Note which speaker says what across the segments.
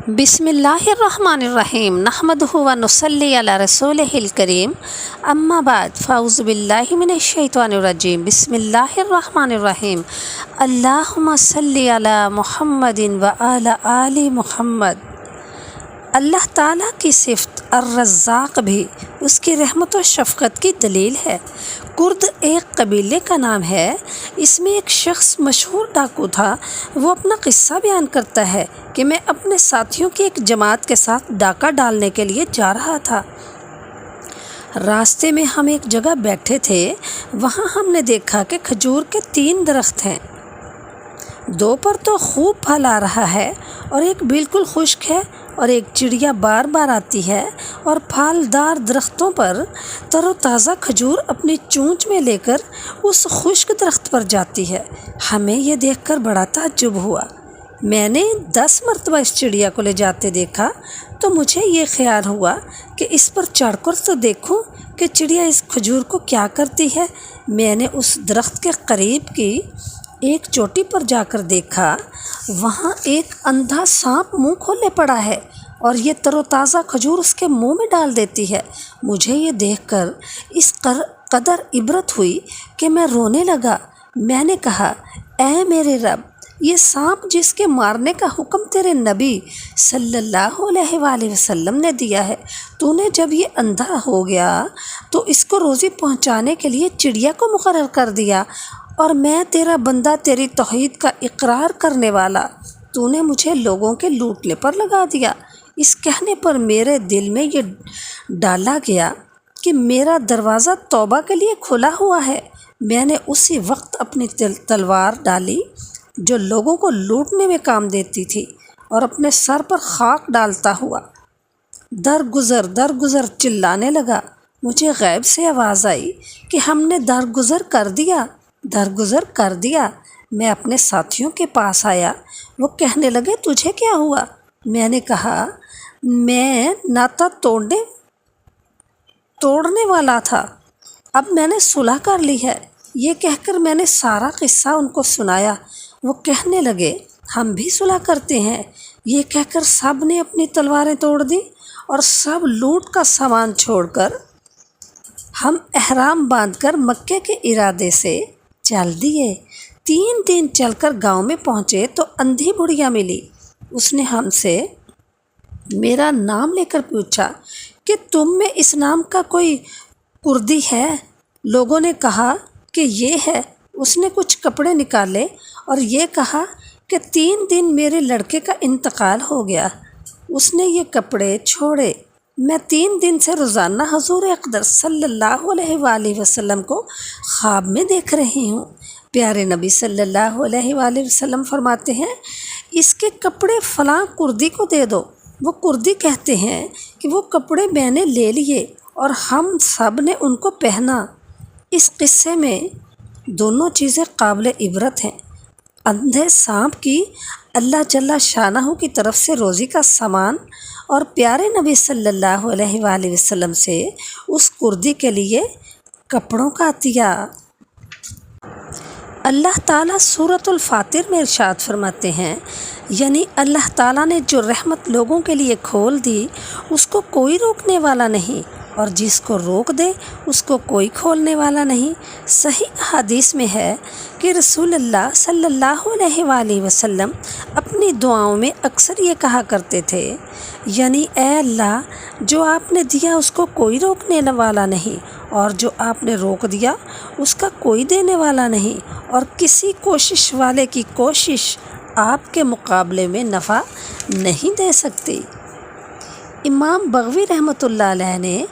Speaker 1: بسم اللہ الرحمن الرحیم نحمدہ و نصلی علی رسولہ الکریم اما بعد فاعوذ باللہ من الشیطان الرجیم بسم اللہ الرحمن الرحیم اللہم صلی علی محمد و علی آل محمد۔ اللہ تعالیٰ کی صفت الرزاق بھی اس کی رحمت و شفقت کی دلیل ہے۔ کرد ایک قبیلے کا نام ہے۔ اس میں ایک شخص مشہور ڈاکو تھا۔ وہ اپنا قصہ بیان کرتا ہے کہ میں اپنے ساتھیوں کی ایک جماعت کے ساتھ ڈاکہ ڈالنے کے لیے جا رہا تھا۔ راستے میں ہم ایک جگہ بیٹھے تھے۔ وہاں ہم نے دیکھا کہ کھجور کے 3 درخت ہیں۔ 2 پر تو خوب پھل آ رہا ہے اور ایک بالکل خشک ہے، اور ایک چڑیا بار بار آتی ہے اور پھلدار درختوں پر تر و تازہ کھجور اپنی چونچ میں لے کر اس خشک درخت پر جاتی ہے۔ ہمیں یہ دیکھ کر بڑا تعجب ہوا۔ میں نے 10 مرتبہ اس چڑیا کو لے جاتے دیکھا تو مجھے یہ خیال ہوا کہ اس پر چڑھ کر تو دیکھوں کہ چڑیا اس کھجور کو کیا کرتی ہے۔ میں نے اس درخت کے قریب کی ایک چوٹی پر جا کر دیکھا، وہاں ایک اندھا سانپ منہ کھولے پڑا ہے اور یہ تر و تازہ کھجور اس کے منہ میں ڈال دیتی ہے۔ مجھے یہ دیکھ کر اس قدر عبرت ہوئی کہ میں رونے لگا۔ میں نے کہا، اے میرے رب، یہ سانپ جس کے مارنے کا حکم تیرے نبی صلی اللہ علیہ وآلہ وسلم نے دیا ہے، تو نے جب یہ اندھا ہو گیا تو اس کو روزی پہنچانے کے لیے چڑیا کو مقرر کر دیا، اور میں تیرا بندہ تیری توحید کا اقرار کرنے والا، تو نے مجھے لوگوں کے لوٹنے پر لگا دیا۔ اس کہنے پر میرے دل میں یہ ڈالا گیا کہ میرا دروازہ توبہ کے لیے کھلا ہوا ہے۔ میں نے اسی وقت اپنی تلوار ڈالی جو لوگوں کو لوٹنے میں کام دیتی تھی، اور اپنے سر پر خاک ڈالتا ہوا درگزر چلانے لگا۔ مجھے غیب سے آواز آئی کہ ہم نے درگزر کر دیا۔ میں اپنے ساتھیوں کے پاس آیا۔ وہ کہنے لگے، تجھے کیا ہوا؟ میں نے کہا، میں ناتا توڑنے والا تھا، اب میں نے صلح کر لی ہے۔ یہ کہہ کر میں نے سارا قصہ ان کو سنایا۔ وہ کہنے لگے، ہم بھی صلح کرتے ہیں۔ یہ کہہ کر سب نے اپنی تلواریں توڑ دی اور سب لوٹ کا سامان چھوڑ کر ہم احرام باندھ کر مکے کے ارادے سے چل دیے۔ 3 دن چل کر گاؤں میں پہنچے تو اندھی بڑھیا ملی۔ اس نے ہم سے میرا نام لے کر پوچھا کہ تم میں اس نام کا کوئی کردی ہے؟ لوگوں نے کہا کہ یہ ہے۔ اس نے کچھ کپڑے نکالے اور یہ کہا کہ 3 دن میرے لڑکے کا انتقال ہو گیا۔ اس نے یہ کپڑے چھوڑے۔ میں 3 دن سے روزانہ حضور اقدس صلی اللہ علیہ وآلہ وسلم کو خواب میں دیکھ رہی ہوں۔ پیارے نبی صلی اللہ علیہ وآلہ وسلم فرماتے ہیں، اس کے کپڑے فلاں کردی کو دے دو۔ وہ کردی کہتے ہیں کہ وہ کپڑے میں نے لے لیے اور ہم سب نے ان کو پہنا۔ اس قصے میں دونوں چیزیں قابل عبرت ہیں۔ اندھے سانپ کی اللہ جل شانہ کی طرف سے روزی کا سامان، اور پیارے نبی صلی اللہ علیہ وآلہ وسلم سے اس کردی کے لیے کپڑوں کا عطیہ۔ اللہ تعالیٰ سورۃ الفاتر میں ارشاد فرماتے ہیں، یعنی اللہ تعالیٰ نے جو رحمت لوگوں کے لیے کھول دی اس کو کوئی روکنے والا نہیں، اور جس کو روک دے اس کو کوئی کھولنے والا نہیں۔ صحیح حدیث میں ہے کہ رسول اللہ صلی اللہ علیہ وآلہ وسلم اپنی دعاؤں میں اکثر یہ کہا کرتے تھے، یعنی اے اللہ، جو آپ نے دیا اس کو کوئی روکنے والا نہیں، اور جو آپ نے روک دیا اس کا کوئی دینے والا نہیں، اور کسی کوشش والے کی کوشش آپ کے مقابلے میں نفع نہیں دے سکتی۔ امام بغوی رحمۃ اللہ علیہ نے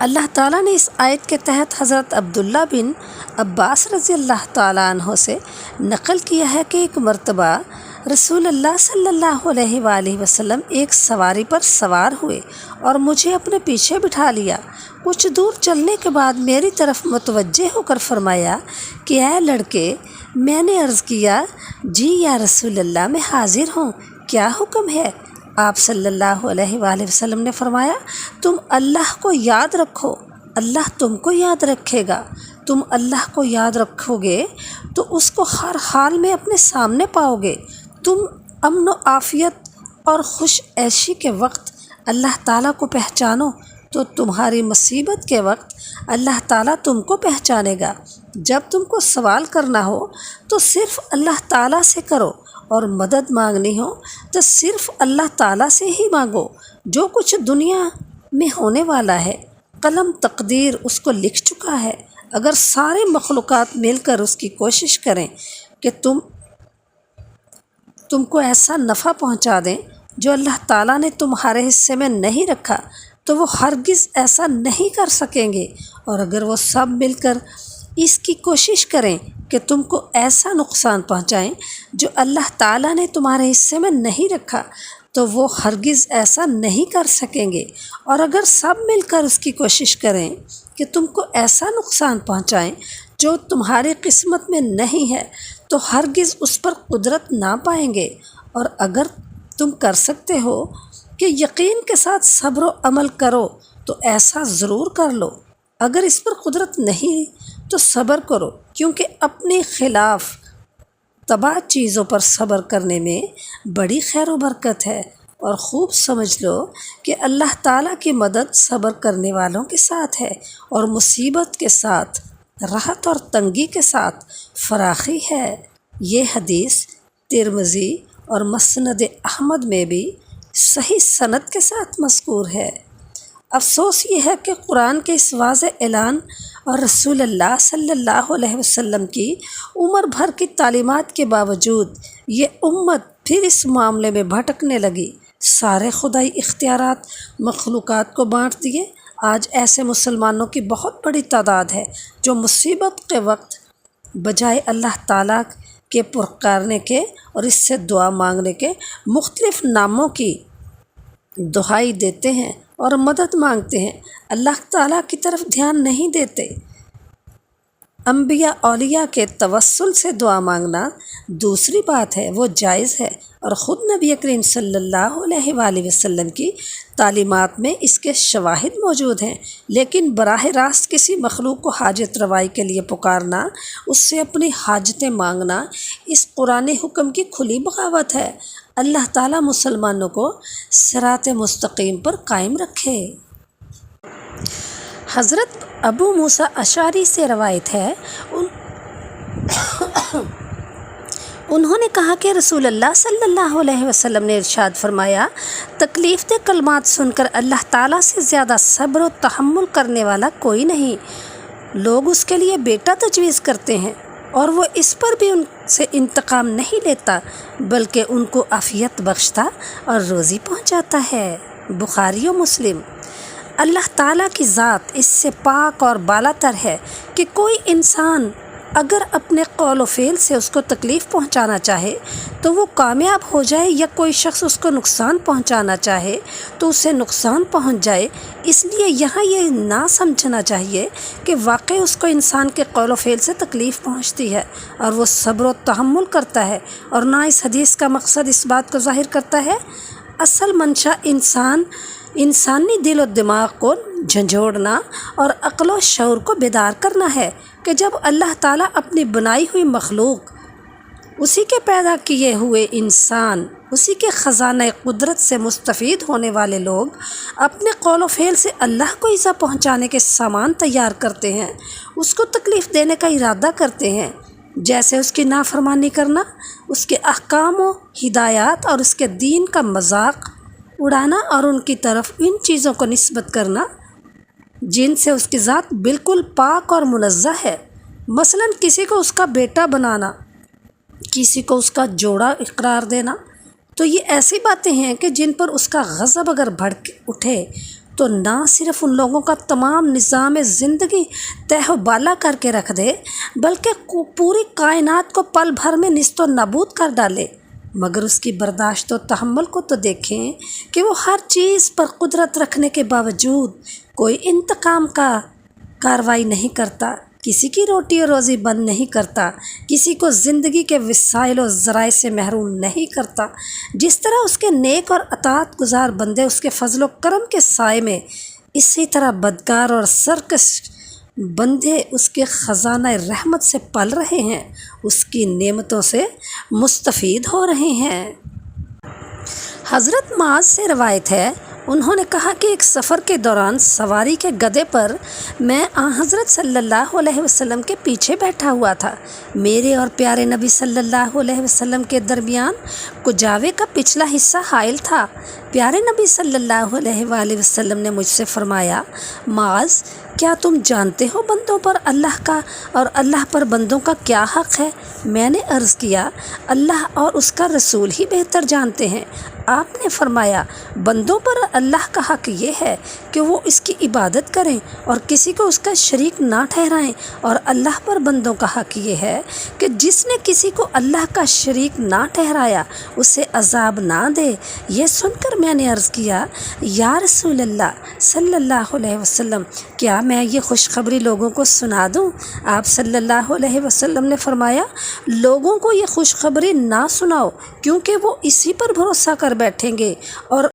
Speaker 1: اللہ تعالیٰ نے اس آیت کے تحت حضرت عبداللہ بن عباس رضی اللہ تعالیٰ عنہ سے نقل کیا ہے کہ ایک مرتبہ رسول اللہ صلی اللہ علیہ وآلہ وسلم ایک سواری پر سوار ہوئے اور مجھے اپنے پیچھے بٹھا لیا۔ کچھ دور چلنے کے بعد میری طرف متوجہ ہو کر فرمایا کہ اے لڑکے، میں نے عرض کیا، جی یا رسول اللہ، میں حاضر ہوں، کیا حکم ہے؟ آپ صلی اللہ علیہ وآلہ وسلم نے فرمایا، تم اللہ کو یاد رکھو، اللہ تم کو یاد رکھے گا۔ تم اللہ کو یاد رکھو گے تو اس کو ہر حال میں اپنے سامنے پاؤ گے۔ تم امن و عافیت اور خوش عیشی کے وقت اللہ تعالیٰ کو پہچانو تو تمہاری مصیبت کے وقت اللہ تعالیٰ تم کو پہچانے گا۔ جب تم کو سوال کرنا ہو تو صرف اللہ تعالیٰ سے کرو، اور مدد مانگنی ہو تو صرف اللہ تعالیٰ سے ہی مانگو۔ جو کچھ دنیا میں ہونے والا ہے قلم تقدیر اس کو لکھ چکا ہے۔ اگر سارے مخلوقات مل کر اس کی کوشش کریں کہ تم کو ایسا نفع پہنچا دیں جو اللہ تعالیٰ نے تمہارے حصے میں نہیں رکھا تو وہ ہرگز ایسا نہیں کر سکیں گے، اور اگر وہ سب مل کر اس کی کوشش کریں کہ تم کو ایسا نقصان پہنچائیں جو اللہ تعالیٰ نے تمہارے حصے میں نہیں رکھا تو وہ ہرگز ایسا نہیں کر سکیں گے، اور اگر سب مل کر اس کی کوشش کریں کہ تم کو ایسا نقصان پہنچائیں جو تمہاری قسمت میں نہیں ہے تو ہرگز اس پر قدرت نہ پائیں گے۔ اور اگر تم کر سکتے ہو کہ یقین کے ساتھ صبر و عمل کرو تو ایسا ضرور کر لو، اگر اس پر قدرت نہیں تو صبر کرو، کیونکہ اپنے خلاف تباہ چیزوں پر صبر کرنے میں بڑی خیر و برکت ہے۔ اور خوب سمجھ لو کہ اللہ تعالیٰ کی مدد صبر کرنے والوں کے ساتھ ہے، اور مصیبت کے ساتھ راحت اور تنگی کے ساتھ فراخی ہے۔ یہ حدیث ترمذی اور مسند احمد میں بھی صحیح سند کے ساتھ مذکور ہے۔ افسوس یہ ہے کہ قرآن کے اس واضح اعلان اور رسول اللہ صلی اللہ علیہ وسلم کی عمر بھر کی تعلیمات کے باوجود یہ امت پھر اس معاملے میں بھٹکنے لگی۔ سارے خدائی اختیارات مخلوقات کو بانٹ دیے۔ آج ایسے مسلمانوں کی بہت بڑی تعداد ہے جو مصیبت کے وقت بجائے اللہ تعالیٰ کے پکارنے کے اور اس سے دعا مانگنے کے مختلف ناموں کی دہائی دیتے ہیں اور مدد مانگتے ہیں، اللہ تعالیٰ کی طرف دھیان نہیں دیتے۔ انبیاء اولیاء کے توسل سے دعا مانگنا دوسری بات ہے، وہ جائز ہے، اور خود نبی کریم صلی اللہ علیہ وآلہ وسلم کی تعلیمات میں اس کے شواہد موجود ہیں، لیکن براہ راست کسی مخلوق کو حاجت روائی کے لیے پکارنا، اس سے اپنی حاجتیں مانگنا، اس قرآن حکم کی کھلی بغاوت ہے۔ اللہ تعالیٰ مسلمانوں کو صراط مستقیم پر قائم رکھے۔ حضرت ابو موسیٰ اشعری سے روایت ہے، انہوں نے کہا کہ رسول اللہ صلی اللہ علیہ وسلم نے ارشاد فرمایا، تکلیف دہ کلمات سن کر اللہ تعالیٰ سے زیادہ صبر و تحمل کرنے والا کوئی نہیں۔ لوگ اس کے لیے بیٹا تجویز کرتے ہیں اور وہ اس پر بھی ان سے انتقام نہیں لیتا، بلکہ ان کو عافیت بخشتا اور روزی پہنچاتا ہے۔ بخاری و مسلم۔ اللہ تعالیٰ کی ذات اس سے پاک اور بالا تر ہے کہ کوئی انسان اگر اپنے قول و فعل سے اس کو تکلیف پہنچانا چاہے تو وہ کامیاب ہو جائے، یا کوئی شخص اس کو نقصان پہنچانا چاہے تو اسے نقصان پہنچ جائے۔ اس لیے یہاں یہ نہ سمجھنا چاہیے کہ واقعی اس کو انسان کے قول و فعل سے تکلیف پہنچتی ہے اور وہ صبر و تحمل کرتا ہے، اور نہ اس حدیث کا مقصد اس بات کو ظاہر کرتا ہے۔ اصل منشا انسانی دل و دماغ کو جھنجھوڑنا اور عقل و شعور کو بیدار کرنا ہے کہ جب اللہ تعالیٰ اپنی بنائی ہوئی مخلوق، اسی کے پیدا کیے ہوئے انسان، اسی کے خزانہ قدرت سے مستفید ہونے والے لوگ اپنے قول و فعل سے اللہ کو ایذا پہنچانے کے سامان تیار کرتے ہیں، اس کو تکلیف دینے کا ارادہ کرتے ہیں، جیسے اس کی نافرمانی کرنا، اس کے احکام و ہدایات اور اس کے دین کا مذاق اڑانا، اور ان کی طرف ان چیزوں کو نسبت کرنا جن سے اس کی ذات بالکل پاک اور منزہ ہے۔ مثلا کسی کو اس کا بیٹا بنانا، کسی کو اس کا جوڑا اقرار دینا، تو یہ ایسی باتیں ہیں کہ جن پر اس کا غضب اگر بھڑک اٹھے تو نہ صرف ان لوگوں کا تمام نظام زندگی تہ و بالا کر کے رکھ دے، بلکہ پوری کائنات کو پل بھر میں نیست و نابود کر ڈالے۔ مگر اس کی برداشت و تحمل کو تو دیکھیں کہ وہ ہر چیز پر قدرت رکھنے کے باوجود کوئی انتقام کا کارروائی نہیں کرتا، کسی کی روٹی و روزی بند نہیں کرتا، کسی کو زندگی کے وسائل و ذرائع سے محروم نہیں کرتا۔ جس طرح اس کے نیک اور اطاعت گزار بندے اس کے فضل و کرم کے سائے میں، اسی طرح بدکار اور سرکش بندے اس کے خزانہ رحمت سے پل رہے ہیں، اس کی نعمتوں سے مستفید ہو رہے ہیں۔ حضرت معاذ سے روایت ہے، انہوں نے کہا کہ ایک سفر کے دوران سواری کے گدھے پر میں حضرت صلی اللہ علیہ وسلم کے پیچھے بیٹھا ہوا تھا۔ میرے اور پیارے نبی صلی اللہ علیہ وسلم کے درمیان کجاوے کا پچھلا حصہ حائل تھا۔ پیارے نبی صلی اللہ علیہ وآلہ وسلم نے مجھ سے فرمایا، معاذ، کیا تم جانتے ہو بندوں پر اللہ کا اور اللہ پر بندوں کا کیا حق ہے؟ میں نے عرض کیا، اللہ اور اس کا رسول ہی بہتر جانتے ہیں۔ آپ نے فرمایا، بندوں پر اللہ کا حق یہ ہے کہ وہ اس کی عبادت کریں اور کسی کو اس کا شریک نہ ٹھہرائیں، اور اللہ پر بندوں کا حق یہ ہے کہ جس نے کسی کو اللہ کا شریک نہ ٹھہرایا اسے عذاب نہ دے۔ یہ سن کر میں نے عرض کیا، یا رسول اللہ صلی اللہ علیہ وسلم، کیا میں یہ خوشخبری لوگوں کو سنا دوں؟ آپ صلی اللہ علیہ وسلم نے فرمایا، لوگوں کو یہ خوشخبری نہ سناؤ، کیونکہ وہ اسی پر بھروسہ کر بیٹھیں گے اور